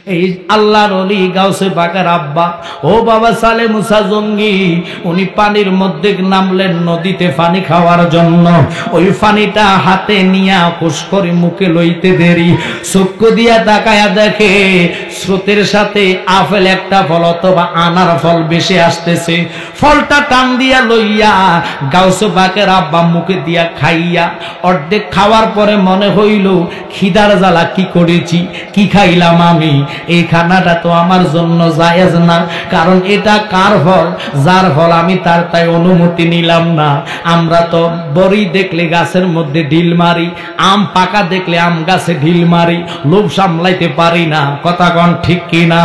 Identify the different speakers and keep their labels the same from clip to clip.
Speaker 1: এই আল্লাহর ওলি গাউসে পাকের আব্বা ও বাবা সালে মুসা জঙ্গি উনি পানির মধ্যে নামলেন নদীতে পানি খাওয়ার জন্য। ওই পানিটা হাতে নিয়া কুশ করে মুখে লইতে দেরি চক্ষু দিয়া তাকায়া দেখে স্রোতের সাথে আপেল একটা ফল অথবা আনার ফল বেশি আসতেছে। ফলটা টান দিয়া লইয়া গাউসে পাকের আব্বা মুখে দিয়া খাইয়া অর্ধেক খাওয়ার পরে মনে হইল খিদার জ্বালা কি করেছি, কি খাইলাম আমি, এই খানাটা তো আমার জন্য জায়েজ না, কারণ এটা কার ফল, যার ফল আমি তার তাই অনুমতি নিলাম না। আমরা তো বড়ি দেখলে গাছের মধ্যে ঢিল মারি, আম পাকা দেখলে আম গাছে ঢিল মারি, লোভ সামলাইতে পারি না। কথা কন ঠিক কিনা?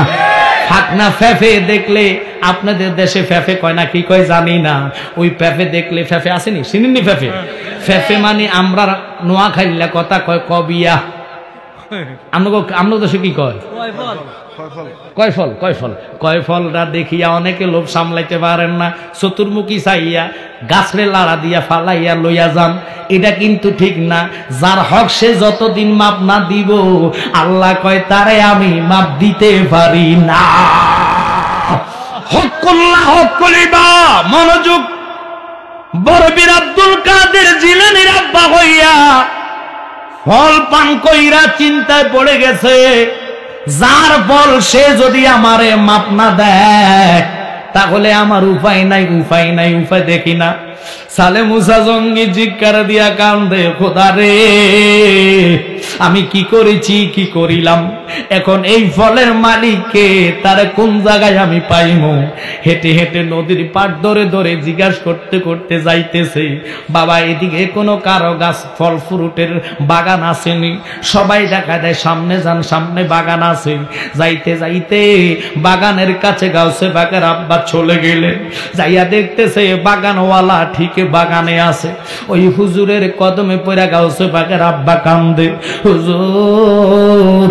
Speaker 1: ফাকনা ফেফে দেখলে, আপনাদের দেশে ফেফে কয় না কি কয় জানি না, ওই ফেফে দেখলে, ফেফে আসেনি চিনিনি ফেফে, ফেফে মানে আমরা নোয়া খাইলে কথা কয় কবিয়া, আমরা দেশে কি কয় কয় ফল, কয় ফল, কয় ফলটা দেখিয়া অনেকে লোভ সামলাইতে পারেন না, চতুর্মুখী চাইয়া গাছরে লাড়া দিয়া ফালাইয়া লইয়া যান। এটা কিন্তু ঠিক না। যার হক সে যতদিন মাপ না দিব আল্লাহ কয় তারে আমি মাপ দিতে পারি না। হকুল্লাহ হক করিবা, মনোযোগ। বড় বীর আব্দুল কাদের জিলানীর আব্বা হইয়া ফল পান কইরা চিন্তায় পড়ে গেছে, যার ফল সে যদি আমারে মাপ না দেয় তাহলে আমার উপায় নাই, উপায় নাই, উপায় দেখি না। সালে মুসা জঙ্গি জিজ্ঞার দিয়া কান্দে, খোদা রে আমি কি করেছি, কি করিলাম, এখন এই ফলের মালিককে, তারে কোন জায়গায় আমি পাইমু? হেঁটে হেঁটে নদীর পাড় ধরে ধরে জিজ্ঞাসা করতে করতে যাইতেছে, বাবা এদিকে কোনো কারো গাছ ফল ফ্রুটের বাগান আসেনি? সবাই দেখা দেয় সামনে যান, সামনে বাগান আছে। যাইতে যাইতে বাগানের কাছে গাউসে পাকের আব্বা চলে গেলেন, যাইয়া দেখতেছে বাগানওয়ালা ঠিক বাগানে আছে। ওই হুজুরের কদমে পড়া গাউসে পাকের আব্বা কান্দে, হুজুর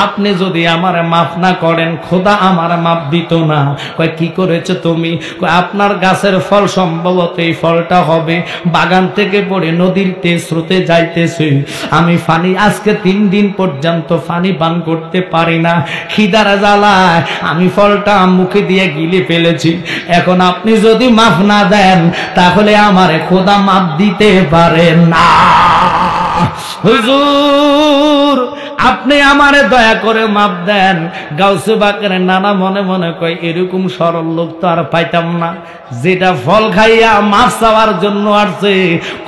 Speaker 1: আপনি যদি আমার মাফ না করেন খোদা আমার মাফ দিত না। কয় কি করেছো তুমি? কয় আপনার গাছের ফল সম্ভবত এই ফলটা হবে, বাগান থেকে পড়ে নদীতে স্রোতে যাইতেছে, আমি পানি আজকে 3 দিন পর্যন্ত পানি পান করতে পারি না, খিদার জ্বালায় আমি ফলটা মুখে দিয়ে গিলে ফেলেছি। এখন আপনি যদি মাফ না দেন তাহলে আমারে খোদা মাফ দিতে পারে না। হুজুর আপনি আমারে দয়া করে মাফ দেন। গাউসে পাকের নানা মনে মনে কয় এরকম সরল লোক তো আর পাইতাম না, যেটা ফল খাইয়া মাফ চাওয়ার জন্য আসছে,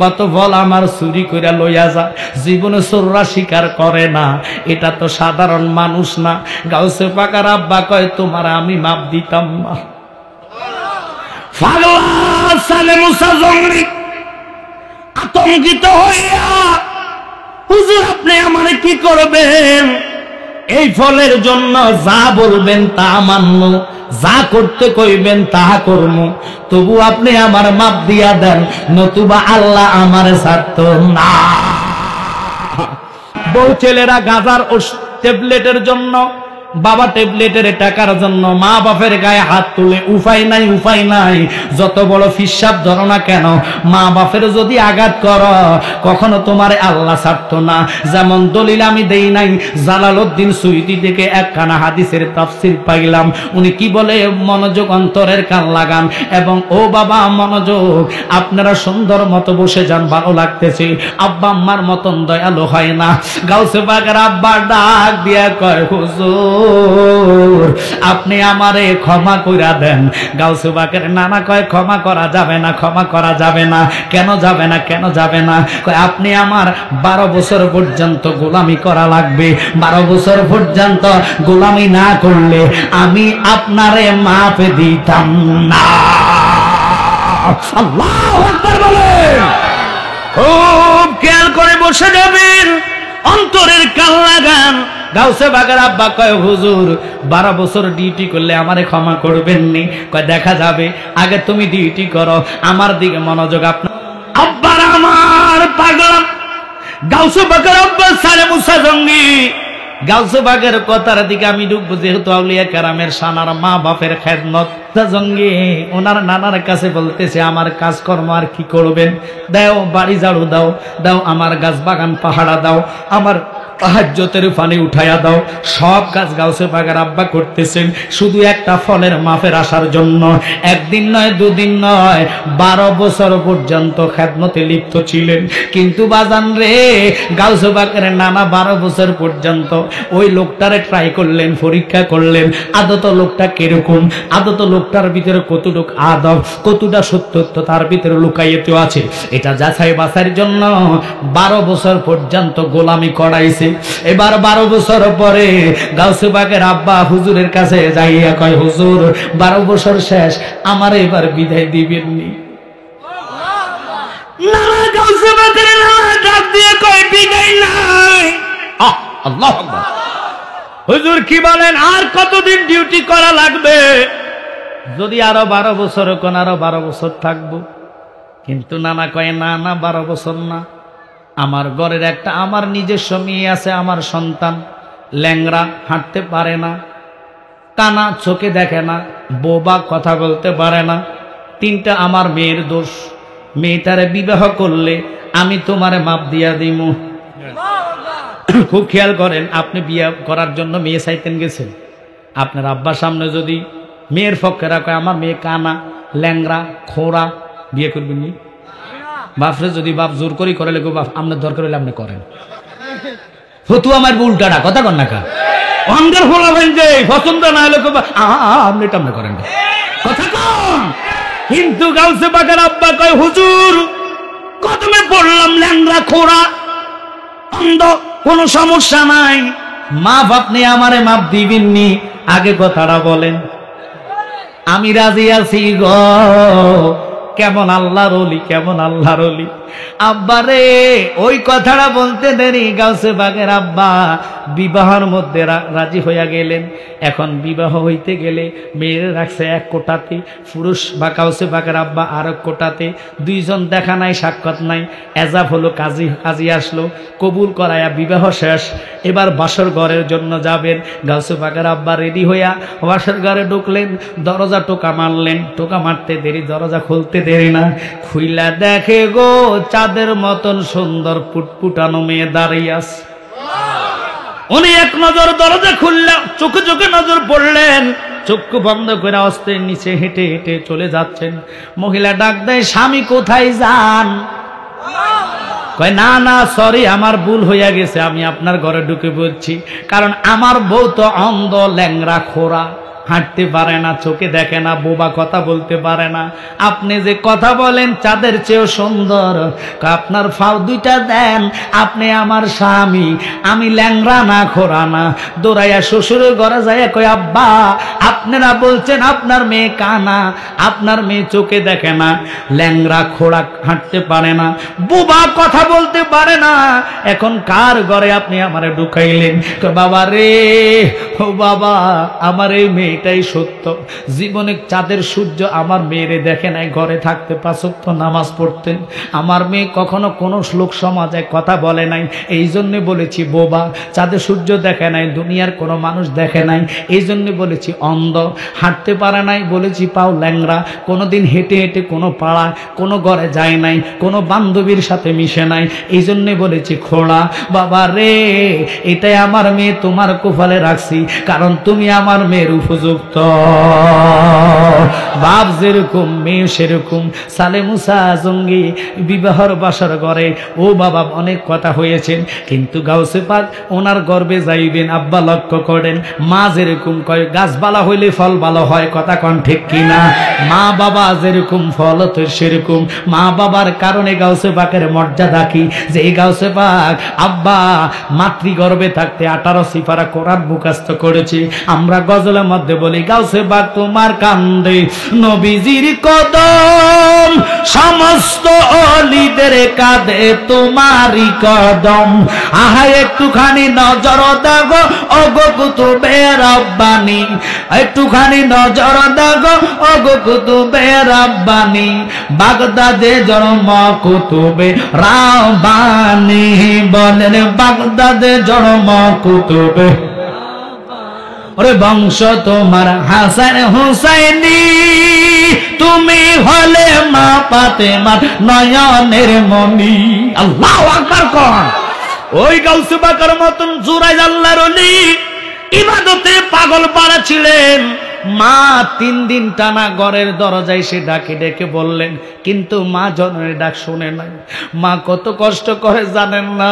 Speaker 1: কত ফল আমার চুরি করে লইয়া যা, জীবনে চোররা স্বীকার করে না, এটা তো সাধারণ মানুষ না। গাউসে পাকের আব্বা কয় তোমার আমি মাফ দিতাম না। সালে মুসা জঙ্গি আতঙ্কিত হইয়া, হুজুর আপনি আমারে কি করবেন? এই ফলের জন্য যা বলবেন তা মানব, যা করতে কইবেন তাহা করব, তবু আপনি আমার মাপ দিয়া দেন, নতুবা আল্লাহ আমার ছাড়ত না। বউ ছেলেরা গাজার ট্যাবলেটের জন্য, বাবা ট্যাবলেটের টাকার জন্য মা বাপের গায়ে হাত তুলে, উপায় নাই, উপায় নাই, যত বড় ফিসাব ধরো না কেন, মা বাপের যদি আঘাত করো কখনো তোমার আল্লাহ ছাড়তো না। যেমন দলিল আমি দেই নাই, জালালউদ্দিন সুয়ুতী থেকে একখানা হাদিসের তাফসীর পাইলাম, উনি কি বলে, মনোযোগ, অন্তরের কান লাগান, এবং ও বাবা মনোযোগ, আপনারা সুন্দর মতো বসে যান, ভালো লাগতেছে। আব্বা আম্মার মতন দয়ালু হয় না। গাউসে পাকের আব্বা ডাক দিয়া কয়, হুজুর আপনি আমারে ক্ষমা কইরা দেন। গাউসে পাকের নানা কয় ক্ষমা করা যাবে না, ক্ষমা করা যাবে না। কেন যাবে না, কেন যাবে না? কয় আপনি আমার 12 বছর পর্যন্ত গোলামি করা লাগবে, 12 বছর পর্যন্ত গোলামি না করলে আমি আপনারে মাফ দিতাম না। আল্লাহু আকবার বলেন। খুব খেয়াল করে বসে যাবেন, অন্তরের কান লাগান। গাউসে পাকের আব্বা কয়, হুজুর 12 বছর ডিউটি করলে আমারে ক্ষমা করবেন নি? কয় দেখা যাবে, আগে তুমি ডিউটি করো, আমার দিকে মনোযোগ। আপনার আব্বার আমার পাগল। গাউসে পাকের আব্বা সালে মুসা জঙ্গি, গাউসে পাকের কথার দিকে আমি ঢুকবো, যেহেতু আউলিয়া কেরামের শানার মা বাপের খেদমত। জঙ্গি ওনার নানার কাছে বলতেছে, আমার কাজকর্ম আর কি করবেন, দাও বাড়ি ঝাড়ু দাও, দাও আমার গাছ বাগান পাহাড়া দাও, আমার তাহাজ্জুদের পানি উঠাইয়া দাও। সব কাজ গাউসে পাকের আব্বা করতেছেন শুধু একটা ফলের মাফের আসার জন্য। একদিন নয়, দুদিন নয়, 12 বছর পর্যন্ত খেদমতে লিপ্ত ছিলেন। কিন্তু বাজান রে, গাউসে পাকের নানা 12 বছর পর্যন্ত ওই লোকটারে ট্রাই করলেন, পরীক্ষা করলেন, আদত লোকটা কিরকম, আদত লোকটার ভিতরে কতটুক আদব, কতটা সত্যত্ব তার ভিতরে লুকাইতে আছে, এটা যাচাই বাছাইয়ের জন্য 12 বছর পর্যন্ত গোলামি করাইছে। এবার 12 বছর পরে গাউসে পাকের আব্বা হুজুরের কাছে যাইয়া কয়, হুজুর 12 বছর শেষ, আমার এবার বিদায় দিবেননি? না, গাউসে পাকের ডাক দিয়ে কয়, বিদায় নাই। আল্লাহু আকবার। হুজুর কি বলেন, আর কতদিন ডিউটি করা লাগবে? যদি আরো 12 বছর, কোন আরো 12 বছর থাকবো। কিন্তু নানা কয়, না না, 12 বছর না, আমার ঘরের একটা আমার নিজস্ব মেয়ে আছে, আমার সন্তান, ল্যাংড়া, হাঁটতে পারে না, কানা, চোখে দেখে না, বোবা, কথা বলতে পারে না। 3টা আমার মেয়ের দোষ। মেয়েটারে বিবাহ করলে আমি তোমারে মাপ দিয়া দিব। খুব খেয়াল করেন, আপনি বিয়ে করার জন্য মেয়ে চাইতেন গেছেন, আপনার আব্বার সামনে যদি মেয়ের পক্ষে রাখে আমার মেয়ে কানা, ল্যাংড়া, খোড়া, বিয়ে করবেন নি? বাপরে যদি বাপ জোর করি করে লেগো, বাপ আপনার দরকার হলে আপনি করেন। ফতু আমার উল্টাটা কথা কন না কা অঙ্গের ফোলাবেন যে পছন্দ না হলে আপনি এটা আপনি করেন কথা কন। কিন্তু গাউসে পাকের আব্বা কয়, হুজুর কদমে পড়লাম, ল্যাংড়া, খোড়া, অন্ধ, কোনো সমস্যা নাই, মাপ আপনি আমারে মাপ দিবেননি? আগে কথাটা বলেন। আমি রাজি আছি গো। কেমন আল্লাহর ওলি, কেমন আল্লাহর ওলি। আব্বারে ওই কথাটা বলতে দেরি, গাউসে পাকের আব্বা বিবাহের মধ্যে রাজি হইয়া গেলেন। এখন বিবাহ হইতে গেলে মেয়ের রাখছে এক কোটাতে, পুরুষ বা গাউসে পাকের আব্বা আর এক কোটাতে। 2 জন দেখা নাই, সাক্ষাৎ নাই। এজাব হলো, কাজী আসলো, কবুল করায়া বিবাহ শেষ। এবার বাসর ঘরের জন্য যাবেন। গাউসে পাকের আব্বা রেডি হইয়া বাসর ঘরে ঢুকলেন, দরজা টোকা মারলেন। টোকা মারতে দেরি, দরজা খুলতে দেরি না। খুইলা দেখে গো, চাঁদের মতন সুন্দর পুটপুটানো মেয়ে দাঁড়িয়ে আছে। উনি এক নজর দরজা খুললেন, চোখে চোখে নজর পড়লেন, চক্ষু বন্ধ করে আস্তে নিচে হেঁটে হেঁটে চলে যাচ্ছেন। মহিলা ডাক দেয়, স্বামী কোথায় যান? কয়, না না, সরি, আমার ভুল হইয়া গেছে, আমি আপনার ঘরে ঢুকে বলছি, কারণ আমার বউ তো অন্ধ, ল্যাংড়া, খোড়া, হাঁটতে পারে না, চোখে দেখে না, বোবা, কথা বলতে পারে না। আপনি যে কথা বলেন চাঁদের চেয়েও সুন্দর, আপনার ফাও 2টা দেন, আপনি আমার স্বামী, আমি ল্যাংড়া না, খোড়া না। দৌড়াইয়া শ্বশুরের ঘরে যাইয়া কয়, আব্বা আপনারা বলছেন আপনার মেয়ে কানা, আপনার মেয়ে চোখে দেখে না, ল্যাংড়া, খোড়া, হাঁটতে পারে না, বোবা, কথা বলতে পারে না, এখন কার ঘরে আপনি আমারে ঢুকাইলেন? বাবা রে, ও বাবা, আমার এই মেয়ে এটাই সত্য, জীবনে চাঁদের সূর্য আমার মেয়েরে দেখে নাই, ঘরে থাকতে 5 ওয়াক্ত নামাজ পড়তেন, আমার মেয়ে কখনো কোনো লোক সমাজে কথা বলে নাই, এই জন্য বলেছি বোবা, চাঁদের সূর্য দেখে নাই, দুনিয়ার কোনো মানুষ দেখে নাই, এই জন্য বলেছি অন্ধ, হাঁটতে পারে নাই বলেছি পাও ল্যাংড়া, কোনোদিন হেঁটে হেঁটে কোনো পাড়া কোনো ঘরে যায় নাই, কোনো বান্ধবীর সাথে মিশে নাই, এই জন্য বলেছি খোড়া। বাবা রে, এটাই আমার মেয়ে তোমার কপালে রাখছি, কারণ তুমি আমার মেয়ের উপযুক্ত। বাপ যেরকম মেয়ে সেরকম। সালে মুসা জঙ্গি বিবাহর বাসার ঘরে, ও বাবা অনেক কথা হয়েছেন, কিন্তু গাউসে পাক ওনার গর্বে যাইবেন, আব্বা লক্ষ্য করেন, মা যেরকম কয় গাছবালা হইলে ফল ভালো হয়, কথা কন ঠিক কিনা? মা বাবা যেরকম ফল তো সেরকম, মা বাবার কারণে গাউসে পাকের মর্যাদা কি, যে এই গাউসে পাক আব্বা মাতৃগর্ভে থাকতে 18 সিফারা কোরআন মুখস্থ করেছে। আমরা গজলের মধ্যে বলি, গাউসে পাক তোমার কান্দে নবীজির কদম, সমস্ত অলিদের কাঁধে তোমারই কদম, আহা একটুখানি নজর দাগো ওগো কুতুবে রব্বানি, একটুখানি নজর দাগো ওগো কুতুবে রব্বানি, বাগদাদে জন্ম কুতুবে রব্বানি, বলেন বাগদাদে জন্ম কুতুবে, ওরে বংশ তোমার হাসান হুসাইনি, তুমি হলে মা ফাতেমার নয়নের মনি। আল্লাহু আকবার কোন। ওই গাউসে বাকার মতন জুরাইজ আল্লাহর ওলি ইবাদতে পাগল পারা ছিলেন। মা 3 দিন টানা ঘরের দরজায় সে ডাকে ডেকে বললেন, কিন্তু মা জননীর ডাক শুনে নাই। মা কত কষ্ট করে জানেন না।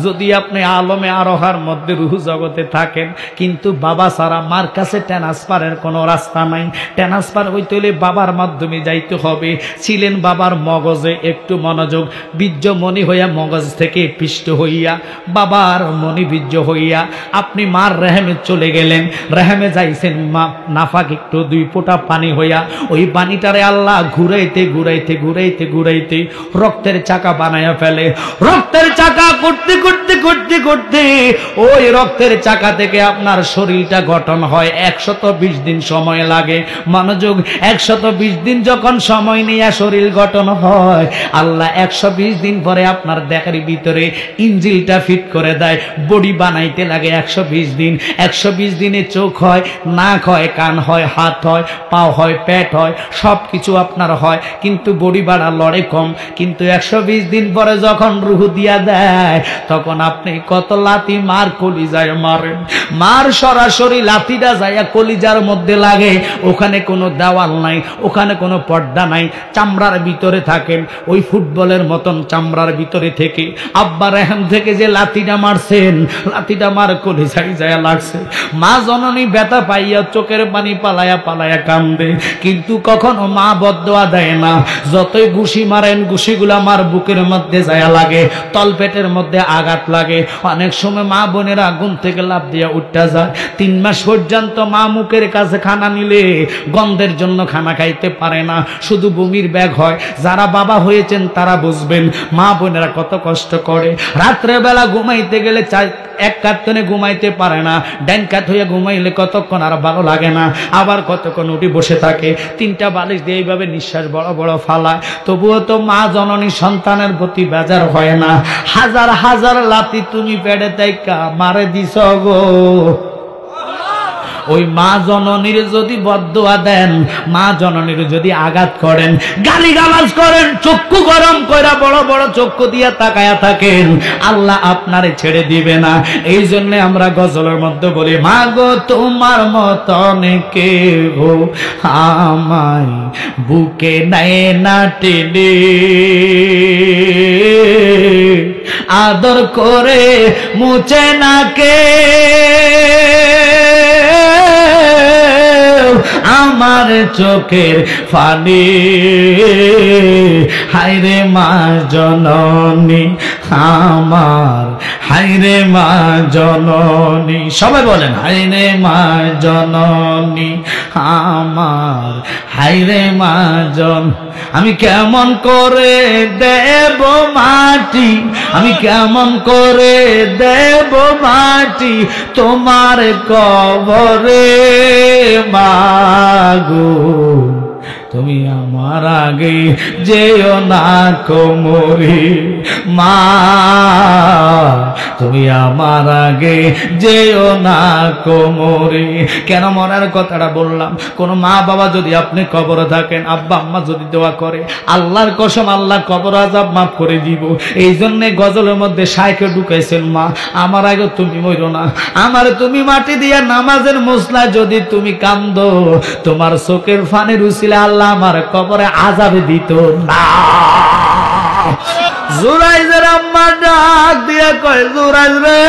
Speaker 1: যদি আপনি আলমে আরোহার মধ্যে রুহ জগতে থাকেন, কিন্তু বাবা ছাড়া মার কাছে ট্রান্সফারের কোনো রাস্তা নাই। ট্রান্সফার হইতে হলে বাবার মাধ্যমে যাইতে হবে। ছিলেন বাবার মগজে একটু মনোযোগ, বীর্য মনি হইয়া মগজ থেকে পিষ্ট হইয়া বাবার মনি বীর্য হইয়া আপনি মার রেহেমে চলে গেলেন। রেহেমে যাইছেন মা নাফাক একটু 2 ফোঁটা পানি হইয়া ওই পানিটারে আল্লাহ ঘুরাইতে ঘুরাইতে ঘুরাইতে ঘুরাইতে রক্তের চাকা বানায়া ফেলে। রক্তের চাকা করতে করতে করতে করতে ওই রক্তের চাকা থেকে আপনার শরীরটা গঠন হয়। 120 দিন সময় লাগে। মনোযোগ, 120 দিন যখন সময় নিয়ে শরীর গঠন হয়, আল্লাহ 120 দিন পরে আপনার দেহের ভিতরে ইঞ্জিলটা ফিট করে দেয়। বডি বানাইতে লাগে 120 দিন। 120 দিনে চোখ হয়, নাক হয়, কান হয়, হাত হয়, পাও হয়, পেট হয়, সবকিছু আপনার হয়, কিন্তু বডি বাড়া লড়ে কম। কিন্তু 120 দিন পরে যখন রুহ দিয়া দেয়, তখন আপনি কত লাথি মার কলিজায় মারেন। মার সরাসরি লাথিটা যাইয়া কলিজার মধ্যে লাগে। ওখানে কোনো দেওয়াল নাই, ওখানে কোনো পর্দা নাই, চামড়ার ভিতরে থাকেন। ওই ফুটবলের মতন চামড়ার ভিতরে থেকে আব্বা রেহেম থেকে যে লাথিটা মারছেন, লাথিটা মার কলিজায় যায় লাগছে। মা জননী ব্যথা পাইয়া চোখের পানি পালায়া পালায়া কান্দে, কিন্তু কখনো মা বদদোয়া দেয় না। যতই ঘুষি মারেন, ঘুষিগুলা মার বুকের মধ্যে যায় লাগে, তলপেটের মধ্যে আঘাত লাগে। অনেক সময় মা বোনেরা আগুন থেকে লাফ দিয়ে উঠতে যায়। 3 মাস পর্যন্ত মা মুখের কাছে খানা নিলে গন্ধের জন্য খানা খাইতে পারে না, শুধু বমির ব্যাগ হয়। যারা বাবা হয়েছেন তারা বুঝবেন মা বোনেরা কত কষ্ট করে। রাত্রে বেলা ঘুমাইতে গেলে এক কাতনে ঘুমাইতে পারে না। ডান কাত হইয়া ঘুমাইলে কতক্ষণ আর ভালো লাগে না, আবার কতক্ষণ উঠে বসে থাকে। 3টা বালিশ দিয়ে এইভাবে নিঃশ্বাস বড় বড় ফালায়। তবুও তো মা জননী সন্তানের প্রতি বেজার হয় না। হাজার হাজার লাথি তুমি পেড়ে তাইকা মারে দিছ গো। ওই মা জননীর যদি বদদোয়া দেন, মা জননীর যদি আঘাত করেন, গালিগালাজ করেন, চক্ষু গরম কইরা বড় বড় চক্ষু দিয়া তাকায়া থাকেন, আল্লাহ আপনারে ছেড়ে দিবে না। এই জন্য আমরা গজলের মধ্যে বলি, মা গো তোমার মতন কেহ আমায় বুকে নেয় না টেনে, আদর করে মুছে না কে আমার চোখের পানি। হায়রে মা জননী আমার, হায়রে মা জননী, সবাই বলেন হায়রে মা জননী আমার, হায়রে মা জন। আমি কেমন করে দেব মাটি, আমি কেমন করে দেব মাটি তোমার কবরে মাগো, তুমি আমার আগে যেও না কোমরে মা, তুমি আমার আগে যেও না কোমরে। কেন মরার কথাটা বললাম? কোন মা বাবা যদি আপনি কবরে থাকেন, আব্বা আম্মা যদি দোয়া করে, আল্লাহর কসম আল্লাহ কবর আযাব মাফ করে দিব। এই জন্য গজলের মধ্যে শাইখে ঢুকাইছেন, মা আমার আগে তুমি মরো না, আমার তুমি মাটি দিয়া নামাজের মসলা যদি তুমি কান্দো, তোমার চোখের ফানের উসিলা আল্লাহ আমার কবরে আযাবে দিত না। জুরাইজের আম্মা ডাক দিয়ে কয়, জুরাইজ রে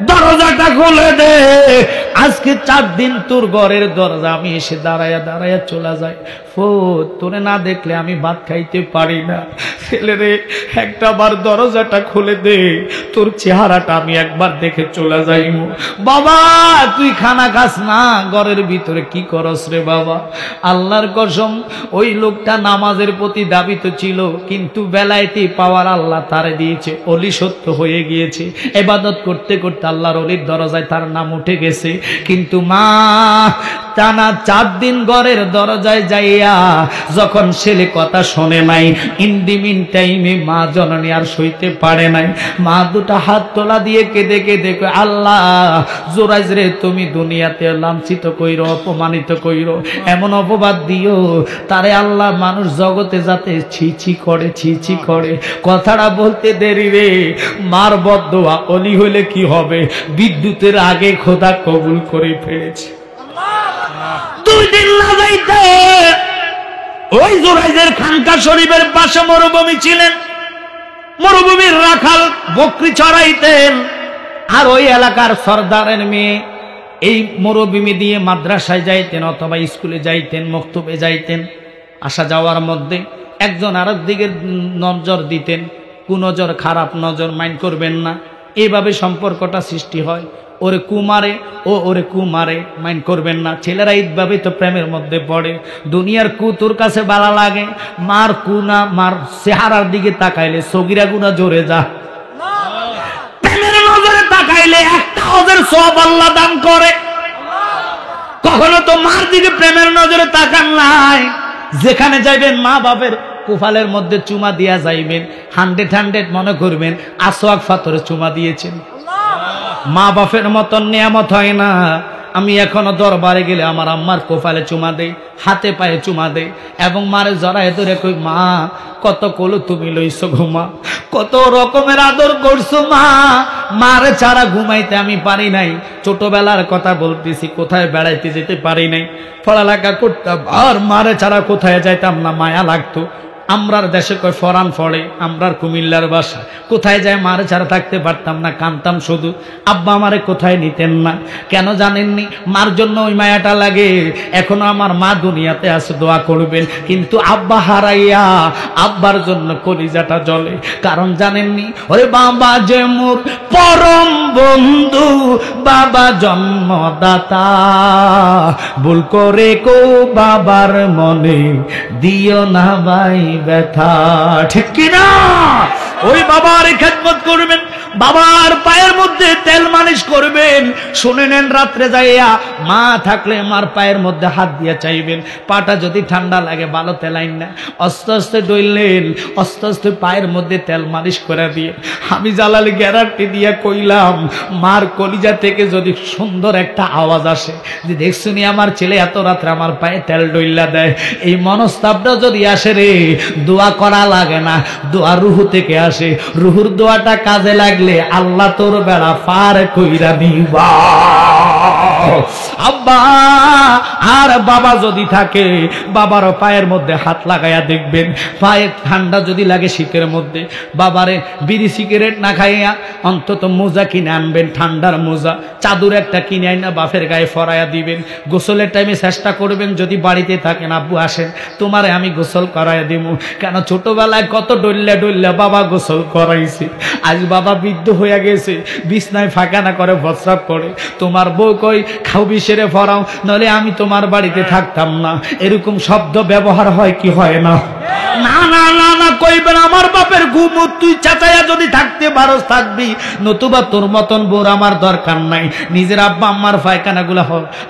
Speaker 1: দরজাটা খুলে দে, আজকে 4 দিন তোর ঘরের দরজা আমি এসে দাঁড়ায়া দাঁড়ায়া চলে যাই, তোরে না দেখলে আমি ভাত খাইতে পারি না। ছেলে রে একটা বার দরজাটা খুলে দে, তোর চেহারাটা আমি একবার দেখে চলে যাইব। বাবা তুই খানা খাস না, ঘরের ভিতরে কি করস রে বাবা? আল্লাহর কসম ওই লোকটা নামাজের প্রতি দাবিত ছিল, কিন্তু বেলায়েতি পাওয়ার আল্লাহ তারে দিয়েছে, অলি সত্য হয়ে গিয়েছে। ইবাদত করতে করতে আল্লাহর অলির দরজায় তার নাম উঠে গেছে। কিন্তু মা টানা 4 দিন ঘরের দরজায় যাইয়া যখন ছেলে কথা শোনে নাই, ইন্দিমিন টাইমে মা জননী আর সইতে পারে নাই। মা দুটা হাত তোলা দিয়ে কেঁদে কেঁদে কয়, আল্লাহ জোরাইজ রে তুমি দুনিয়াতে লাঞ্ছিত কইরো, অপমানিত কইরো, এমন অপবাদ দিও তারে আল্লাহ মানুষ জগতে যাতে ছি ছি করে, ছি ছি করে। কথাটা বলতে দেরি রে, মার বদদোয়া অলি হইলে কি হবে, বিদ্যুতের আগে খোদা কবুল করে ফেলেছে। 2 দিন লাগাইতে ওই জোরাইজের খানকা শরীফের পাশে মরুভূমি ছিলেন, মরুভূমির রাখাল বকরি চড়াইতেন, আর ওই এলাকার সর্দারের মেয়ে এই মরুভূমি দিয়ে মাদ্রাসায় যাইতেন অথবা স্কুলে যাইতেন, মক্তবে যাইতেন। আসা যাওয়ার মধ্যে একজন আরেক দিকে নজর দিতেন, কুনজর, খারাপ নজর, মাইন্ড করবেন না, এইভাবে সম্পর্কটা সৃষ্টি হয়। ওরে কুমারে, ও ওরে কুমারে, মাইন্ড করবেন না। ছেলেরা এইভাবে তো প্রেমের মধ্যে পড়ে। দুনিয়ার কু তোর কাছে ভালো লাগে, মার কুনা, মার চেহারার দিকে তাকাইলে সগিরা গুনা জোরে যা। প্রেমের নজরে তাকাইলে একটা হজের সওয়াব আল্লাহ দান করে। কখনো তো মার দিকে প্রেমের নজরে তাকান নাই। যেখানে যাইবেন মা বাপের কুফালের মধ্যে চুমা দিয়া যাইবেন, 100 মনে করবেন আসওয়াক ফাতরে চুমা দিয়েছেন। মা বাপের মতন নিয়ামত হয় না। আমি এখনো দরবারে গেলে আমার আম্মার কোফালে চুমা দেই, হাতে পায়ে চুমা দেই, এবং মারে জড়ায় ধরে কই, মা কত কলু তুমি লইছো ঘুমা, কত রকমের আদর করছো মা, মারে ছাড়া ঘুমাইতে আমি পারি নাই। ছোটবেলার কথা বলতেছি, কোথায় বেড়াইতে যেতে পারি নাই, পড়ালেখা করতাম, আর মারে ছাড়া কোথায় যাইতাম না, মায়া লাগতো। আমরার দেশে কয় ফরান ফড়ে, আমরার কুমিল্লার বাসা, কোথায় যায় মারে ছাড়া থাকতে পারতাম না, কানতাম শুধু। আব্বা আমারে কোথায় নিতেন না, কেন জানেননি? মার জন্য ওই মায়াটা লাগে। এখনো আমার মা দুনিয়াতে আছে, দোয়া করবেন। কিন্তু আব্বা হারাইয়া আব্বার জন্য কলিজাটা জ্বলে। কারণ জানেননি, ওরে বাবা যে মোর পরম বন্ধু, বাবা জন্মদাতা, ভুল করে কো বাবার মনে দিও না ভাই ব্যথা, ঠিক কিনা? ওই বাবার খেদমত করবেন, বাবার পায়ের মধ্যে তেল মালিশ করবেন। শুনে নেন, রাত্রে যাইয়া মা থাকলে মার পায়ের মধ্যে হাত দিয়ে চাইবেন, পাটা যদি ঠান্ডা লাগে ভালো তেলাইন না, আস্তে আস্তে ডইলেন, আস্তে আস্তে পায়ের মধ্যে তেল মালিশ করে দিয়ে। আমি জালালি গ্যারান্টি দিয়ে কইলাম, মার কলিজা থেকে যদি সুন্দর একটা আওয়াজ আসে যে দেখছুনি আমার ছেলে এত রাত্রে আমার পায়ে তেল ডইলা দেয়, এই মনস্তাবটা যদি আসে রে, দোয়া করা লাগে না, দোয়া রুহু থেকে আসে। রুহুর দোয়াটা কাজে লাগলে আল্লাহ তোর বেড়া পার কইরা দিবা। আব্বা আর বাবা যদি থাকে, বাবার পায়ের মধ্যে হাত লাগাইয়া দেখবেন, পায়ে ঠান্ডা যদি লাগে শীতের মধ্যে, বাবারে বিড়ি সিগারেট না খাইয়া অন্তত মোজা কিনে আনবেন, ঠান্ডার মোজা, চাদর একটা কিনে আইনা বাপের গায়ে ফরাইয়া দিবেন। গোসলের টাইমে চেষ্টা করবেন, যদি বাড়িতে থাকেন, আব্বু আসেন তোমারে আমি গোসল করাইয়া দিব। কেন ছোটবেলায় কত ডল্লা ডল্লা বাবা গোসল করাইছে, আজ বাবা বৃদ্ধ হইয়া গেছে, বিছনায় ফাঁকানা করে প্রস্রাব করে, তোমার বউ কই খাওবি সেরে ফরাও, নলে আমি তোমার বাড়িতে থাকতাম না। এরকম শব্দ ব্যবহার হয় কি হয় না? না না না না কইবেন, আমার বাপের ঘুম তুই চাচাইয়া যদি থাকতে পারস থাকবি, নতুবা তোর মতন বোর আমার দরকার নাই। নিজের আব্বা আম্মার পায়খানা গুলা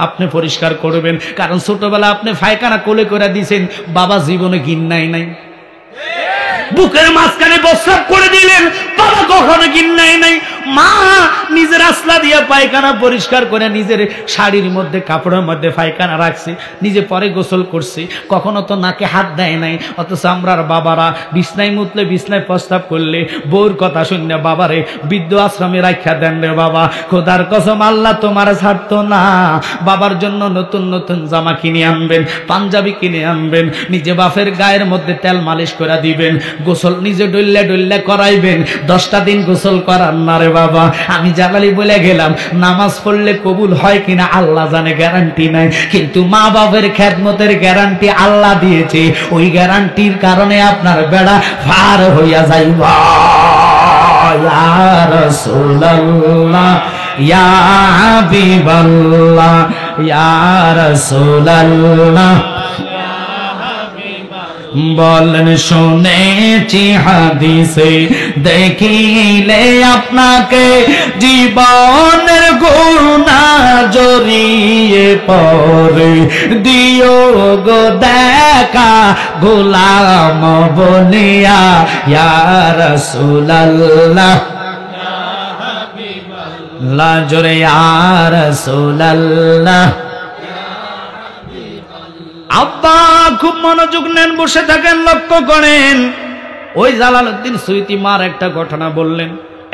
Speaker 1: আপনি পরিষ্কার করবেন, কারণ ছোটবেলা আপনি পায়খানা কোলে করে দিয়েছেন, বাবা জীবনে ঘিন্নাই নাই। বুকের মাঝখানে প্রস্রাব করে দিলেন, বাবা কখনো ঘিন্নাই নাই। মা নিজের আসলা দিয়ে পায়খানা পরিষ্কার করে নিজের শাড়ির মধ্যে কাপড়ের মধ্যে পায়খানা রাখছে, নিজে পরে গোসল করছে, কখনো তো নাকে হাত দেয় নাই। অথচ আমরার বাবারা বিছনায় মুতলে, বিছনায় প্রস্তাব করলে বউর কথা শুনে বাবারে বৃদ্ধ আশ্রমে রাখা দেন রে বাবা। খোদার কসম আল্লাহ তোমার ছাড়তো না। বাবার জন্য নতুন নতুন জামা কিনে আনবেন, পাঞ্জাবি কিনে আনবেন, নিজে বাপের গায়ের মধ্যে তেল মালিশ করে দিবেন, গোসল নিজে ডল্লা ডল্লা করাইবেন। 10টা দিন গোসল করার না রে বাবা। আমি জালালি বলে গেলাম, নামাজ পড়লে কবুল হয় কিনা আল্লাহ জানে, গ্যারান্টি নাই, কিন্তু মা বাপের খেদমতের গ্যারান্টি আল্লাহ দিয়েছে। ওই গ্যারান্টির কারণে আপনার বেড়া পার হইয়া যাইবা। ইয়া রাসূলুল্লাহ, ইয়া হাবিবাল্লাহ, ইয়া রাসূলুল্লাহ। বলেন শুনেছি হাদিসে, দেখিলে আপনাকে জীবনের গুনাহ জড়িয়ে পড়ে দিও গো দেখা গোলাম বনিয়া ইয়া রাসূলুল্লাহ লা জোরে ইয়া রাসূলুল্লাহ। আব্বা খুব মনোযোগ নেন, বসে থাকেন, লক্ষ্য করেন। ওই জালালউদ্দিন সুয়ুতী মার একটা ঘটনা বললেন।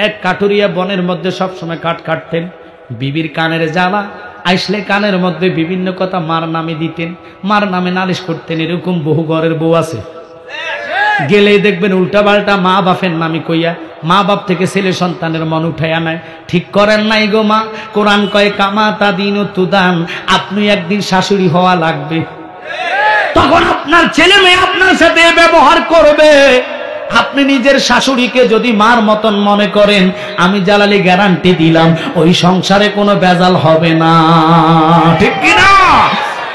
Speaker 1: এক কাঠুরিয়া বনের মধ্যে সবসময় কাঠ কাটতেন। বিবির কানের জ্বালা আইসলে কানের মধ্যে বিভিন্ন কথা মার নামে দিতেন, মার নামে নালিশ করতেন। এরকম বহু ঘরের বউ আছে, গেলে দেখবেন উল্টা পাল্টা মা বাপের নামে কইয়া মা বাপ থেকে ছেলে সন্তানের মন উঠাইয়া নেয়। ঠিক করেন নাই গো মা। কোরআন কয় কামা তাদিন তুদান, আপনি একদিন শাশুড়ি হওয়া লাগবে, তখন আপনার ছেলে মেয়ে আপনার সাথে ব্যবহার করবে। আপনি নিজের শাশুড়িকে যদি মার মতন মনে করেন, আমি জালালি গ্যারান্টি দিলাম ওই সংসারে কোনো ভেজাল হবে না। ঠিক কিনা?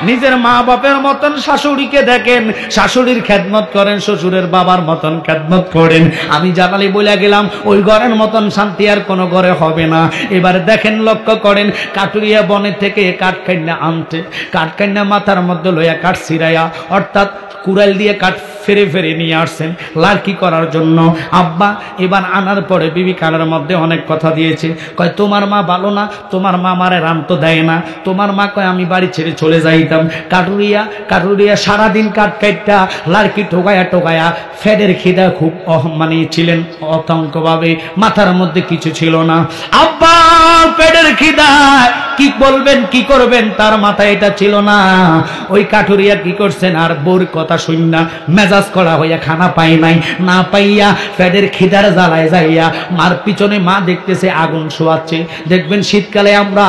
Speaker 1: নিজের মা বাপের মতন শাশুড়িকে দেখেন, শাশুড়ির খেদমত করেন, শ্বশুরের বাবার মতন খেদমত করেন। আমি জালালি বলে গেলাম ওই ঘরের মতন শান্তি আর কোনো ঘরে হবে না। এবার দেখেন, লক্ষ্য করেন, কাটুরিয়া বনের থেকে কাঠ কাইন্না আনতে, কাঠ কাইন্না মাথার মধ্যে লইয়া কাঠ ছিড়াইয়া, অর্থাৎ কুড়াল দিয়ে কাঠ ফেরে ফেরে নিয়ে আসছেন লার্কি করার জন্য। আব্বা এবার আনার পরে বিবি কানের মধ্যে অনেক কথা দিয়েছে। কয় তোমার মা ভালো না, তোমার মা মারে রান্ত দেয় না। তোমার মা কয় আমি বাড়ি ছেড়ে চলে যাইতাম। কাটুরিয়া সারাদিন কাঠ কাটটা লার্কি টোকায়া টোকায়া ফেডের খিদা খুব মানে ছিলেন অতঙ্কভাবে, মাথার মধ্যে কিছু ছিল না। আব্বা পেটের খিদা কি বলবেন কি করবেন তার মাথায় এটা ছিল না। ওই কাঠুরিয়া কি করছেন, আর বোর কথা শুন না মেজাজ করা হইয়া খানা পাই নাই, না পাইয়া পেটের খিদার জ্বালায় যাইয়া মার পিছনে মা দেখতেছে আগুন শোয়াচ্ছে। দেখবেন শীতকালে আমরা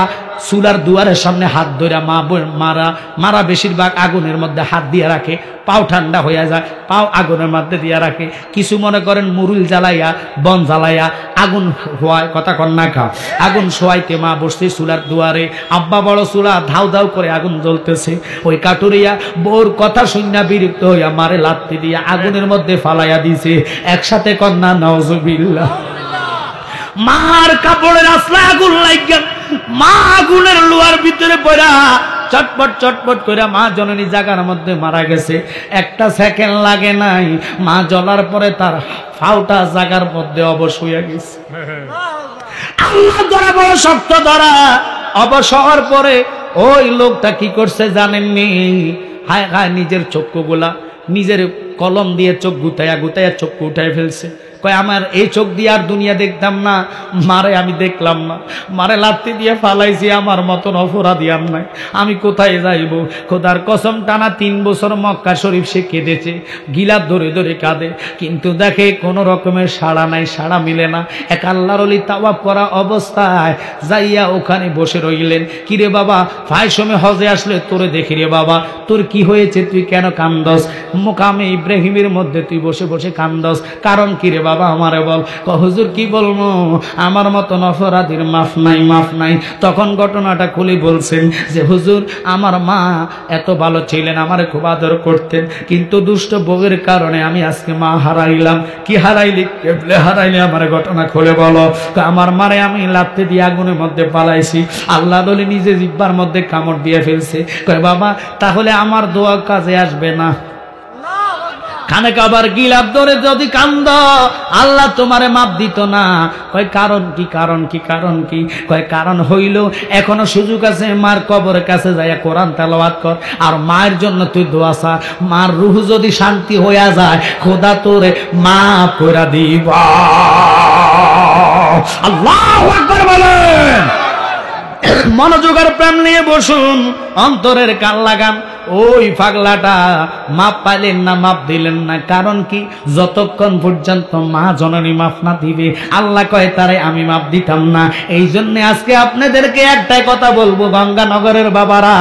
Speaker 1: চুলার দুয়ারের সামনে হাত ধরে মারা বেশিরভাগ আগুনের মধ্যে হাত দিয়ে রাখে, পাও ঠান্ডা হইয়া যায়, পাও আগুনের মধ্যে দিয়ে রাখে। কিছু মনে করেন মুরুল জ্বালাইয়া বন জ্বালাইয়া আগুন হওয়ায় কথা কন্যা খা আগুন শোয়াইতে মা বসছে চুলার দুয়ারে। আব্বা বড় চুলা ধাউ ধাউ করে আগুন জ্বলতেছে। ওই কাটুরিয়া বোর কথা শুনিয়া বিরক্ত হইয়া মারে লাত্তি দিয়া আগুনের মধ্যে ফালাইয়া দিছে। একসাথে কন্যা নাউজুবিল্লাহ। মার কাপড়ের আসলে আগুন লাগিয়া মা আগুনের লোয়ার ভিতরে পড়া চটপট চটপট করে মা জননী জায়গার মধ্যে মারা গেছে। একটা সেকেন্ড লাগে নাই, মা জ্বলার পরে তার ফাউটা জায়গার মধ্যে অবশ হইয়া গেছে। আল্লাহ ধরা বড় শক্ত ধরা। অবশ হওয়ার পরে ওই লোকটা কি করছে জানেননি? হায় হায়, নিজের চক্ষুগুলা নিজের কলম দিয়ে চোখ গুতাইয়া গুতাইয়া চক্ষু উঠাই ফেলছে। কয় আমার এই চোখ দিয়ে আর দুনিয়া দেখতাম না, মারে আমি দেখলাম না, মারে লাত্তি দিয়ে ফালাইছি, আমার মতন অপরাধী আর নাই, আমি কোথায় যাইব? খোদার কসম টানা 3 বছর মক্কা শরীফ সে কেঁদেছে, গিলাপ ধরে ধরে কাঁদে, কিন্তু দেখে কোনো রকমের সাড়া নাই, সাড়া মিলে না। এক আল্লাহর ওলি তাওয়াব করা অবস্থায় যাইয়া ওখানে বসে রইলেন। কিরে বাবা, ফাইসমে হজে আসলে তোরে দেখি রে বাবা, তোর কি হয়েছে, তুই কেন কান্দস? মুকামে ইব্রাহিমের মধ্যে তুই বসে বসে কান্দস, কারণ কিরে বাবা আমারে বল। হুজুর কি বলবো, আমার মতন অপরাধীর মাফ নাই, মাফ নাই। তখন ঘটনাটা খুলে বলছেন যে হুজুর আমার মা এত ভালো ছিলেন, আমারে খুব আদর করতেন, কিন্তু দুষ্ট বউয়ের কারণে আমি আজকে মা হারাইলাম। কি হারাইলি, কেবলে হারাইলি, আমার ঘটনা খুলে বলো। আমার মারে আমি লাত্তি দিয়ে আগুনের মধ্যে পালাইছি, আল্লাহ বলে নিজে জিব্বার মধ্যে কামড় দিয়ে ফেলছে। কয় বাবা তাহলে আমার দোয়া কাজে আসবে না? খানে কাবার গিলাপ ধরে যদি কান্দ আল্লাহ তোমারে মাপ দিত না। কয় কারণ কি, কারণ কি, কারণ কি? কয় কারণ হইল এখনো সুযোগ আছে, মার কবরের কাছে যাইয়া কোরআন তেলাওয়াত কর, আর মায়ের জন্য তুই দোয়া চা। মার রূহ যদি শান্তি হইয়া যায় খোদা তোরে মাফ করে দিবা। আল্লাহু আকবার বলেন। মনোযোগ আর প্রেম নিয়ে বসুন, অন্তরের কান লাগান। ওই পাগলাটা মাপ পাইলেন না, মাপ দিলেন না, কারণ কি? যতক্ষণ পর্যন্ত মা জননী মাফ না দিবে আল্লাহ কয় তারে আমি মাপ দিতাম না। এই জন্য আজকে আপনাদেরকে একটাই কথা বলবো, গঙ্গানগরের বাবারা,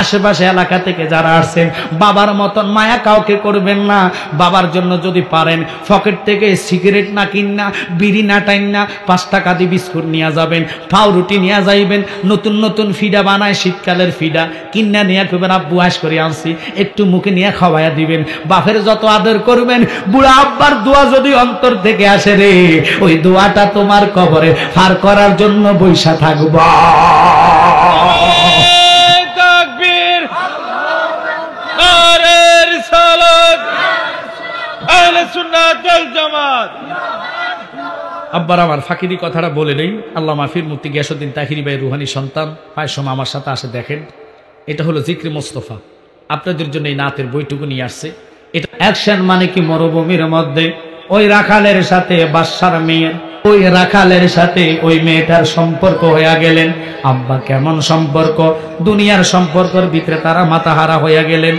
Speaker 1: আশেপাশে এলাকা থেকে যারা আসছেন, বাবার মতন মায়া কাউকে করবেন না। বাবার জন্য যদি পারেন পকেট থেকে সিগারেট না কিনা, বিড়ি না টাইন না, 5 টাকা দিয়ে বিস্কুট নিয়ে যাবেন, পাউরুটি নিয়ে যাইবেন, নতুন নতুন ফিডা বানায়, শীতকালের ফিডা কিনা নিয়ে করবেন, আব্বু আস করে আনছি, একটু মুখে নিয়ে খাওয়াইয়া দিবেন। বাপের যত আদর করবেন, বুড়া আব্বার দোয়া যদি অন্তর থেকে আসে রে, ওই দোয়াটা তোমার কবরে পার করার জন্য বৈশা থাকবা। আব্বার আমার ফাঁকিদি কথাটা বলে নেই, আল্লাহ মাহফির মুফতি গিয়াসউদ্দিন তাহিরি ভাই রুহানি সন্তান প্রায় সময় আমার সাথে আসে। দেখেন, এটা হলো জিক্রে মোস্তফা, আপনাদের জন্য এই নাতের বইটুকু নিয়ে আসছে। এটা অ্যাকশন মানে কি, মরুভূমির মধ্যে ওই রাখালের সাথে বাদশার মেয়ের, ওই রাখালের সাথে ওই মেয়েটার সম্পর্ক হইয়া গেলেন। আব্বা কেমন সম্পর্ক, দুনিয়ার সম্পর্কের ভিতরে তারা মাথাহারা হইয়া গেলেন।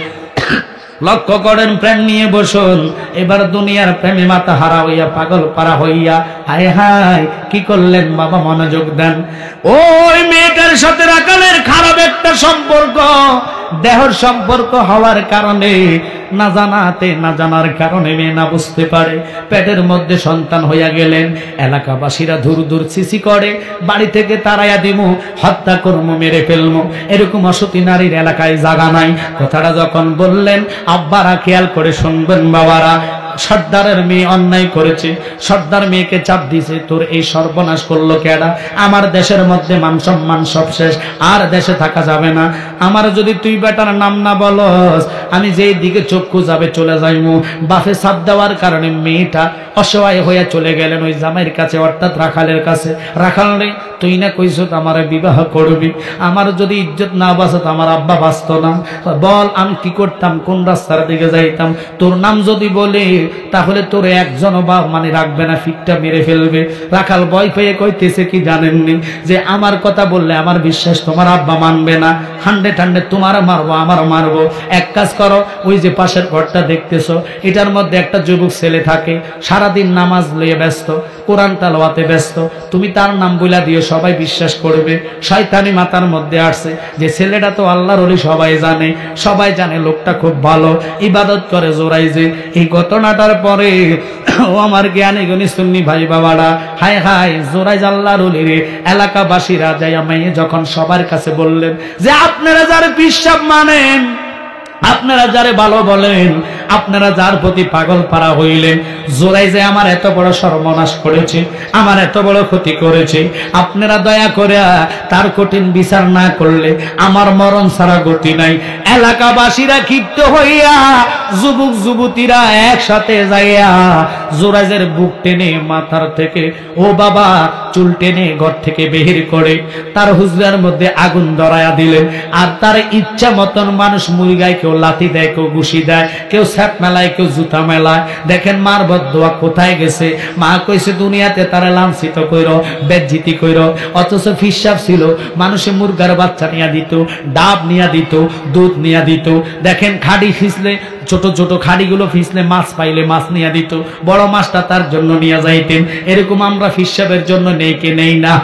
Speaker 1: লক্ষ্য করেন, প্রেম নিয়ে বসুন, এবার দুনিয়ার প্রেমে মাথা হারা হইয়া পাগল পারা হইয়া হায় হায় কি করলেন বাবা, মনোযোগ দেন। ওই মেয়েটার সাথে রাখালের খারাপ একটা সম্পর্ক, দেহর সম্পর্ক হওয়ার কারণে, না জানাতে না জানার কারণে মেয়ে না বুঝতে পারে, পেটের মধ্যে সন্তান হইয়া গেলেন। এলাকাবাসীরা দূর দূর সিসি করে, বাড়ি থেকে তাড়াইয়া দিমু, হত্যা করমু, মেরে ফেলমু, এরকম অসতী নারীর এলাকায় জায়গা নাই। কথাটা যখন বললেন, আব্বারা খেয়াল করে শুনবেন বাবারা, সর্দারের মেয়ে অন্যায় করেছে, সর্দার মেয়েকে চাপ দিছে, তোর এই সর্বনাশ করলো কেডা? আমার দেশের মধ্যে মান সম্মান সব শেষ, আর দেশে থাকা যাবে না। আমার যদি তুই বেটার নাম না বলস, আমি যেই দিকে চক্ষু যাবে চলে যাইমু। বাফে চাপ দেওয়ার কারণে মেয়েটা অসহায় হইয়া চলে গেলেন ওই জামাইয়ের কাছে, অর্থাৎ রাখালের কাছে। রাখাল রে, তুই না কইস আমার বিবাহ করবি, আমার যদি ইজ্জত না বাঁচত আমার আব্বা বাঁচত না, বল আমি কি করতাম, কোন রাস্তার দিকে যাইতাম? তোর নাম যদি বলে তাহলে তোর একজন বা মানে রাখবে না, ফিটটা মেরে ফেলবে। রাখাল ভয় পেয়ে কইতেছে কি জানেননি, যে আমার কথা বললে আমার বিশ্বাস তোমার আব্বা মানবে না, হান্ডে ঠান্ডে তোমার মারবো, আমার মারবো। এক কাজ করো, ওই যে পাশের ঘরটা দেখতেছো, এটার মধ্যে একটা যুবক ছেলে থাকে, সারাদিন নামাজ লইয়ে ব্যস্ত, কোরআন তালাওয়াতে ব্যস্ত, তুমি তার নাম বইলা দিও, সবাই বিশ্বাস করবে। শয়তানি মাথার মধ্যে আসছে যে ছেলেটা তো আল্লাহর ওলি, সবাই জানে, সবাই জানে লোকটা খুব ভালো, ইবাদত করে জোরাই। যে এই ঘটনাটার পরে ও আমার জ্ঞানী গুণী সুন্নি ভাই বাবারা, হায় হায় জোরাই আল্লাহর ওলি রে। এলাকাবাসীরা যাই মেয়ে যখন সবার কাছে বললেন যে আপনারা যারা বিশ্বাস মানেন, আপনারা যারে ভালো বলেন, আপনারা যার প্রতি পাগল পারা হইলেন, জোরাই যে আমার এত বড় সর্বনাশ করেছে, আমার এত বড় ক্ষতি করেছে, আপনারা দয়া করে তার কঠিন বিচার না করলে আমার মরণ ছাড়া গতি নাই। এলাকাবাসীরা ক্ষিপ্ত হইয়া, যুবক যুবতীরা একসাথে যাইয়া জোরাইজের বুক টেনে মাথার থেকে ও বাবা চুল টেনে ঘর থেকে বের করে তার হুজরার মধ্যে আগুন ধরাইয়া দিলেন। আর তার ইচ্ছা মতন মানুষ মুরগায় কেউ লাথি দেয়, কেউ ঘুষি দেয়, কেউ স্যাপ মেলায়, কেউ জুতা মেলায়। দেখেন মার বদদোয়া কোথায় গেছে। মা কইছে দুনিয়াতে তারা লাঞ্ছিত কইর, বেজ্জিতি কইর, অথচ ফিসাব ছিল, মানুষে মুরগার বাচ্চা নিয়ে দিত, ডাব নিয়ে দিত, দুধ নিয়ে দিত। দেখেন খাড়ি ফিসলে, ছোট ছোট খাড়িগুলো ফিসলে মাছ পাইলে মাছ নিয়ে দিত, বড় মাছটা তার জন্য নিয়ে যাইতেন। এরকম আমরা ফিসাবের জন্য নেই কি নেই না?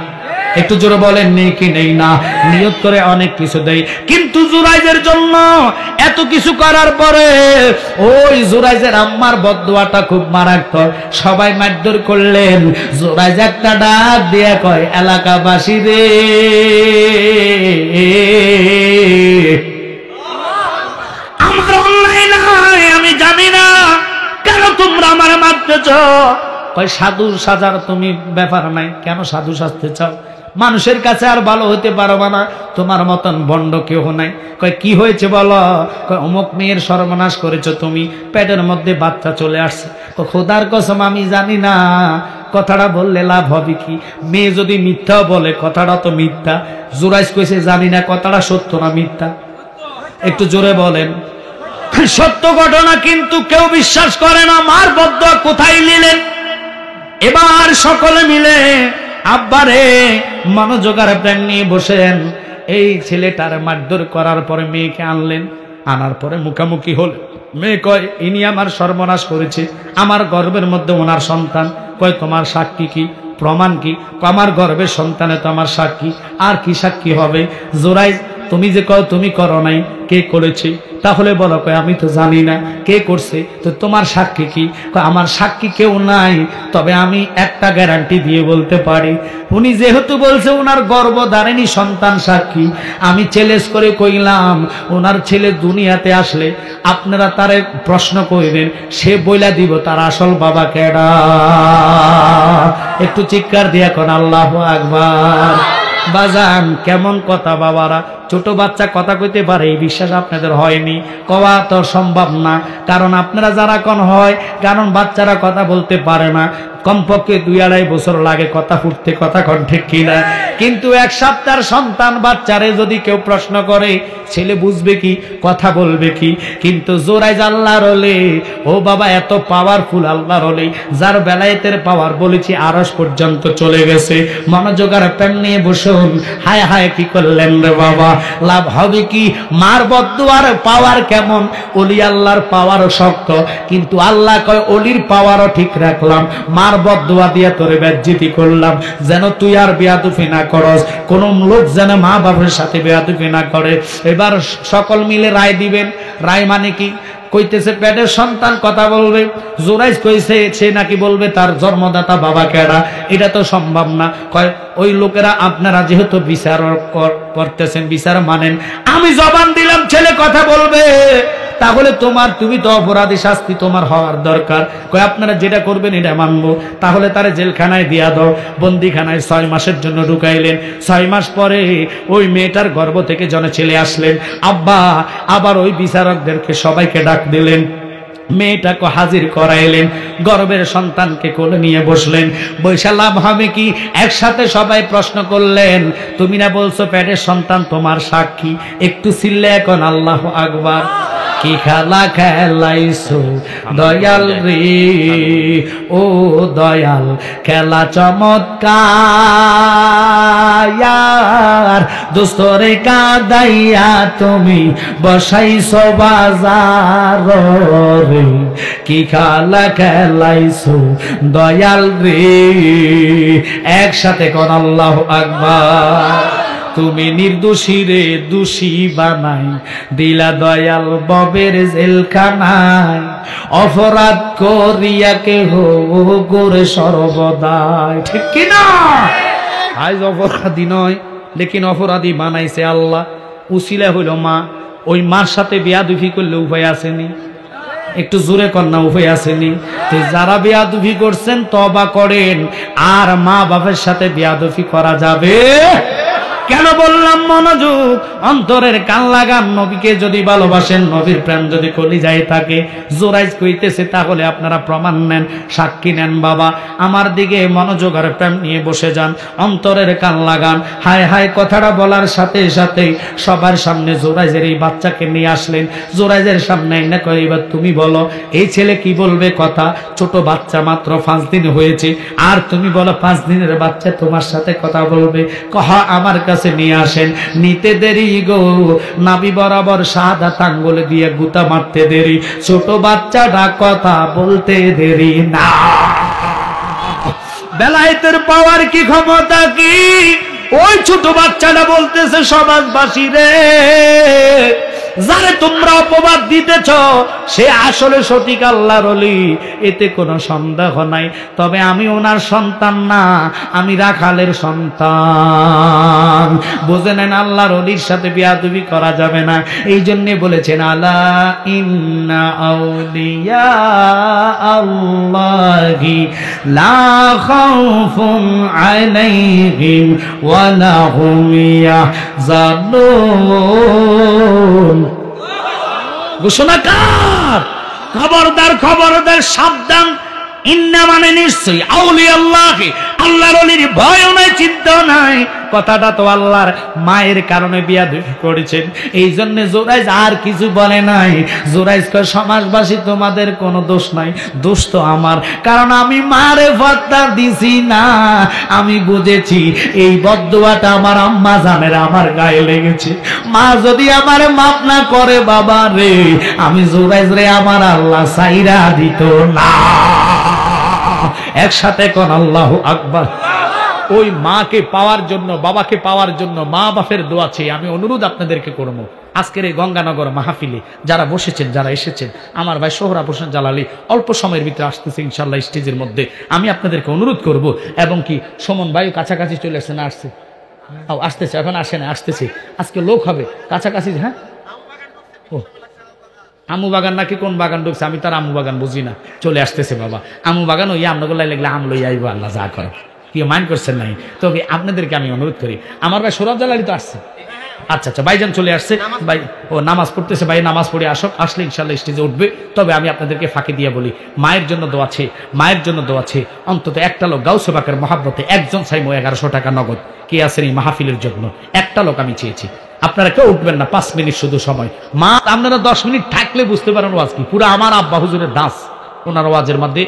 Speaker 1: একটু জোরে বলেন নেই কি নেই না? নিয়ত করে অনেক কিছু দেয়, কিন্তু জুরাইজের জন্য এত কিছু করার পরে ওই জুরাইজের আম্মার বদদোয়াটা খুব মারাত্মক। সবাই মারধর করলেন, জুরাইজ একটা ডাক দিয়ে কয়, এলাকাবাসী রে, আমার অন্যায় নাই, আমি জানি না কেন তোমরা আমার মারতেছ। কয় সাধু সাজার তুমি ব্যাপার নাই, কেন সাধু সাজতে চাও? মানুষের কাছে আর ভালো হতে পারবা না, তোমার মতন বন্ড কেউ নাই। কয় কি হয়েছে বলো? কয় অমুক মেয়ের সর্বনাশ করেছো তুমি, পেটের মধ্যে বাচ্চা চলে আসছে। খোদার কসম আমি জানি না, কথাটা বললে লাভ হবে কি? মেয়ে যদি মিথ্যা বলে কথাটা তো মিথ্যা। জুরাইজ কইছে জানি না কথাটা সত্য না মিথ্যা? একটু জোরে বলেন। সত্য ঘটনা, কিন্তু কেউ বিশ্বাস করে না। মার বদদোয়া কোথায় নিলেন? এবার সকলে মিলে আব্বারে মনোযোগার প্রেম নিয়ে বসেন। এই ছেলেটার মারধর করার পরে মেয়েকে আনলেন, আনার পরে মুখামুখি হল। মেয়ে কয় ইনি আমার সর্বনাশ করেছে, আমার গর্ভের মধ্যে ওনার সন্তান। কয় তোমার সাক্ষী কি, প্রমাণ কি? আমার গর্ভের সন্তানে তো আমার সাক্ষী, আর কি সাক্ষী হবে? জোরাইজ তুমি যে কও তুমি করো নাই, কে করেছে? তাহলে বলো। কয় আমি তো জানি না কে করছে, তো তোমার সাক্ষী কি? আমার সাক্ষী কেউ নাই, তবে আমি একটা গ্যারান্টি দিয়ে বলতে পারি, উনি যেহেতু বলছে ওনার গর্ভধারিণী সন্তান সাক্ষী, আমি চ্যালেঞ্জ করে কইলাম ওনার ছেলে দুনিয়াতে আসলে আপনারা তারে প্রশ্ন করবেন, সে বইলা দিব তার আসল বাবা কেডা। একটু চিৎকার দিয়া কোন আল্লাহু আকবার। বাজান কেমন কথা বাবারা, ছোট বাচ্চা কথা কইতে পারে এই বিশ্বাস আপনাদের হয়নি? কওয়া তো সম্ভব না, কারণ আপনারা যারা কোন হয়, কারণ বাচ্চারা কথা বলতে পারে না। কমপক্ষে 2-2.5 বছর লাগে কথা ফুটতে, কথা কণ্ঠে কিনা। কিন্তু 1 সপ্তাহের সন্তান বাচ্চারে যদি কেউ প্রশ্ন করে, ছেলে বুঝবে কি, কথা বলবে কি? কিন্তু জোরাইজ আল্লাহর ওলি, ও বাবা এত পাওয়ারফুল আল্লাহর ওলি, যার বেলায়েতের পাওয়ার বলেছি আরশ পর্যন্ত চলে গেছে। মনোযোগ আর প্রেম নিয়ে বসুন। হায় হায় কি করলেন রে বাবা, লাভ হবে কি? মার বদদুয়ার পাওয়ার কেমন? ওলি আল্লাহর পাওয়ারও শক্ত, কিন্তু আল্লাহ কয় ওলির পাওয়ারও ঠিক রাখলাম, মার বদদুয়া দিয়ে তোরে বেজ্জিতি করলাম, যেন তুই আর বেয়াদবি না করস, কোন লোক যেন মা বাবার সাথে বেয়াদবি না করে। এবার সকল মিলে রায় দিবেন। রায় মানে কি? কইতেছে পেটের সন্তান কথা বলবে, জোরাইজ কইছে সে নাকি বলবে তার জন্মদাতা বাবা কেডা, এটা তো সম্ভব না। কয় ওই লোকেরা আপনারা যেহেতু বিচার করতেছেন, বিচার মানেন, আমি জবান দিলাম ছেলে কথা বলবে, তাহলে তুমি তো অপরাধী, শাস্তি তোমার হওয়ার দরকার। কয় আপনারা যেটা করবেন এটা মানবো। তাহলে তারে জেলখানায় দিয়া দাও। বন্দিখানায় 6 মাসের জন্য ঢুকাইলেন। 6 মাস পরে ওই মেয়েটার গর্ভ থেকে জনে ছেলে আসলেন। আব্বা আবার ওই বিচারকদেরকে সবাইকে ডাক দিলেন, মেয়েটাকে হাজির করাইলেন, গর্ভের সন্তানকে কোলে নিয়ে বসলেন। বৈশা লাভ হবে কি? একসাথে সবাই প্রশ্ন করলেন, তুমি না বলছো পেটের সন্তান তোমার সাক্ষী, একটু চিল্লে এখন আল্লাহু আকবার। কি খেলা খেলাইছো দয়াল রে, ও দয়াল খেলা চমৎকার, দোস্তরে কাদাইয়া তুমি বসাইছো বাজার রে, কি খেলা খেলাইছো দয়াল রে। একসাথে কোন আল্লাহু আকবার। তুমি নির্দোষী রে দোষী বানাই দিলা দয়াল ববের জেলখানায়, অপরাধ করিয়া কেহ গোরে সর্বদাই। ঠিক কিনা? আজ অপরাধী নয়, লেকিন অপরাধী বানাইছে আল্লাহ। উসিলা হইল মা, ওই মার সাথে বেয়াদবি করলে উপায় আসেনি? একটু জোরে কন্যা উপায় আসেনি? যারা বেয়াদবি করছেন তওবা করেন, আর মা বাবার সাথে বেয়াদবি করা যাবে। কেন বললাম মনোযোগ, অন্তরের কান লাগান। নবীকে যদি ভালোবাসেন, নবীর প্রেম যদি কলিজায় থাকে, জোরাইজ কইতেছে, তাহলে আপনারা প্রমাণ নেন, সাক্ষী নেন। বাবা আমার দিকে মনোযোগ আর প্রেম নিয়ে বসে যান, অন্তরের কান লাগান। হায় হায় কথাটা বলার সাথে সাথে সবার সামনে জোরাইজের এই বাচ্চাকে নিয়ে আসলেন। জোরাইজের সামনে না কই, এবার তুমি বলো এই ছেলে কি বলবে কথা? ছোট বাচ্চা, মাত্র 5 দিন হয়েছে, আর তুমি বলো 5 দিনের বাচ্চা তোমার সাথে কথা বলবে? কহা আমার কাছে নিয়ে আসেন। নিতে দেরি গো, নাভি বরাবর শাহাদাত আঙ্গুলে দিয়ে গুতা মারতে দেরি, ছোট বাচ্চাটা কথা বলতে দেরি না। বেলায়েতের পাওয়ার কি, ক্ষমতা কি? ওই ছোট বাচ্চাটা বলতেছে, সমাজবাসী রে, যারে তোমরা অপবাদ দিতেছ সে আসলে সঠিক আল্লাহর ওলি, এতে কোনো সন্দেহ নাই। তবে আমি ওনার সন্তান না, আমি রাখালের সন্তান। বুঝে নেন, আল্লাহর ওলির সাথে বেয়াদবি করা যাবে না। এই জন্যে বলেছেন, আলা ইন্না আউলিয়া আল্লাহি লা খাউফুন আলাইহিম ওয়া লা হুম ইয়াহজানুন। ঘোষণা কার? খবরদার খবরদার, সাবধান। ইন্না মানে নিশ্চয়ই, আউলিয়া আল্লাহি, আল্লাহর ওলির ভয়ও নাই, চিন্তাও নাই। কথাটা তো আল্লাহর মায়ের কারণে বেয়াদবি করেছেন, এই জন্য জোরাইজ আর কিছু বলে নাই। জোরাইজ কয়, সমাজবাসী তোমাদের কোনো দোষ নাই, দোষ তো আমার, কারণ আমি মারে ফতোয়া দিছি না। আমি বুঝেছি এই বদদুয়াটা আমার আম্মা জানের আমার গায়ে লেগেছে। মা যদি আমারে মাফ না করে বাবা রে, আমি জোরাইজ রে আমার আল্লাহ সাইরা দিত না। একসাথে কোন আল্লাহু আকবার। ওই মাকে পাওয়ার জন্য, বাবাকে পাওয়ার জন্য মা বাপের দোয়া চেয়ে আমি অনুরোধ আপনাদেরকে করবো, আজকের এই গঙ্গানগর মাহফিলে যারা বসেছেন, যারা এসেছেন, আমার ভাই সোহরাব হোসেন জালালি অল্প সময়ের ভিতরে আসতেছে ইনশাল্লাহ স্টেজের মধ্যে। আমি আপনাদেরকে অনুরোধ করব, এবং কি সুমন ভাই কাছাকাছি চলে আসছে না? আসছে, আসতেছে, এখন আসে না, আসতেছে। আজকে লোক হবে কাছাকাছি। হ্যাঁ, ও আমু বাগান নাকি কোন বাগান ঢুকছে, আমি তার আমু বাগান বুঝি না। চলে আসতেছে বাবা, আমু বাগান ওই আমনগুলাই লাগলে আম লই আইব, আল্লাহ যা করো। কি মাইন্ড করছেন নাই? তবে আপনাদেরকে আমি অনুরোধ করি, আমার ভাই সোহরাব জালালি তো আসছে, আচ্ছা আচ্ছা, ভাইজান চলে আসছে, ভাই ও নামাজ পড়তেছে, ভাই নামাজ পড়ে আসক, আসলে ইনশাল্লাহ স্টেজে উঠবে। তবে আমি আপনাদেরকে ফাঁকি দিয়ে বলি, মায়ের জন্য দোয়া আছে, মায়ের জন্য দোয়া আছে। অন্তত একটা লোক গাউসে পাকের মহাব্বতে একজন চাইমো 1100 টাকা নগদ। কে আছেন এই মাহফিলের জন্য? একটা লোক আমি চেয়েছি। আপনারা কেউ উঠবেন না, 5 মিনিট শুধু সময়। মা আপনারা 10 মিনিট থাকলে বুঝতে পারেন ওয়াজ কি। পুরো আমার আব্বা হুজুরের দাস, ওনার ওয়াজের মধ্যে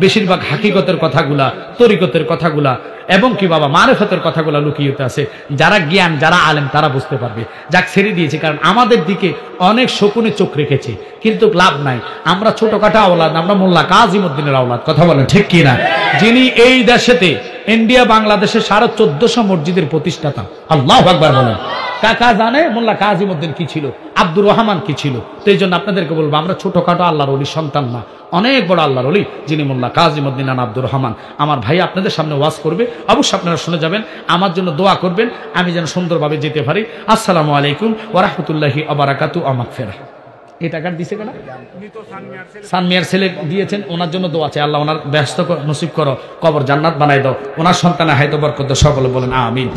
Speaker 1: বেশিরভাগ হাকিকতের কথাগুলা, তরিকতের কথাগুলা এবং কি বাবা মারেফতের কথাগুলা লুকিয়ে আছে। যারা জ্ঞান, যারা আলেম তারা বুঝতে পারবে। যাক ছেড়ে দিয়েছে, কারণ আমাদের দিকে অনেক শকুনে চোখ রেখেছে, কিন্তু লাভ নাই। আমরা ছোটখাটো আওলাদ, আমরা মোল্লা কাজিমউদ্দিনের আওলাদ। কথা বলেন ঠিক কিনা? যিনি এই দেশেতে ইন্ডিয়া বাংলাদেশের 1450 মসজিদের প্রতিষ্ঠাতা। আল্লাহু আকবার বলেন। কাকা জানে মোল্লা কাজিমউদ্দিন কি ছিল, আব্দুর রহমান কি ছিল? তো এই জন্য আপনাদেরকে বলবো, আমরা ছোটখাটো আল্লাহর ওলি সন্তান না, অনেক বড় আল্লাহর ওলি যিনি মোল্লা কাজিমউদ্দিন আর আব্দুর রহমান। আমার ভাই আপনাদের সামনে ওয়াজ করবে, অবশ্যই আপনারা শুনে যাবেন, আমার জন্য দোয়া করবেন, আমি যেন সুন্দরভাবে যেতে পারি। আসসালামু আলাইকুম ওয়া রাহমাতুল্লাহি ওয়া বারাকাতুহু। আমাগফিরাহ। এই টাকার দিছে কেন? সানমিয়ার ছেলে দিয়েছেন, ওনার জন্য দোয়া আছে। আল্লাহ ওনার ব্যস্ত নসিব করো, কবর জান্নাত বানাই দাও, ওনার সন্তানের হায়াতে বরকত দাও। সকলে বলেন আমিন।